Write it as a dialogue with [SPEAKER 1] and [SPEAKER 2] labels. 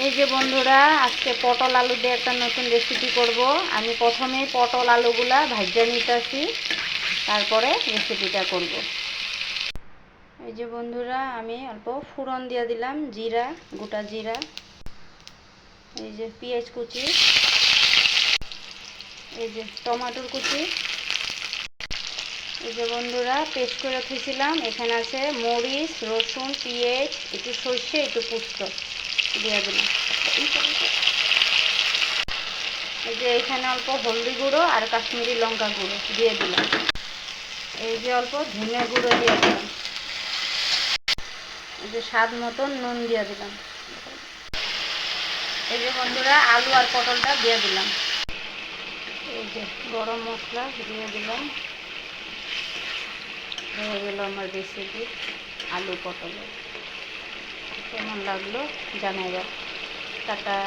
[SPEAKER 1] এই যে বন্ধুরা, আজকে পটল আলু দিয়ে একটা নতুন রেসিপি করব। আমি প্রথমেই পটল আলুগুলা ভাজা নিতেছি, তারপরে রেসিপিটা করব। এই যে বন্ধুরা, আমি অল্প ফোড়ন দিয়ে দিলাম, জিরা, গোটা জিরা, এই যে পেঁয়াজ কুচি, এই যে টমেটোর কুচি, এই যে বন্ধুরা পেস্ট করে রেখেছিলাম, এখানে আছে মরিচ, রসুন, পেঁয়াজ, একটু সর্ষে, একটু পোস্ত দিয়ে দিলাম। এই যে এখানে অল্প হলদি গুঁড়ো আর কাশ্মীরি লঙ্কা গুঁড়ো দিয়ে দিলাম। এই যে অল্প ধনে গুঁড়ো দিয়ে দিলাম। এই যে স্বাদ মতন নুন দিয়ে দিলাম। এই যে বন্ধুরা, আলু আর পটলটা দিয়ে দিলাম। এই যে গরম মশলা দিয়ে দিলাম। হয়ে গেল আমার রেসিপি আলু পটলের। কেমন লাগলো জানাইবা। টাটা।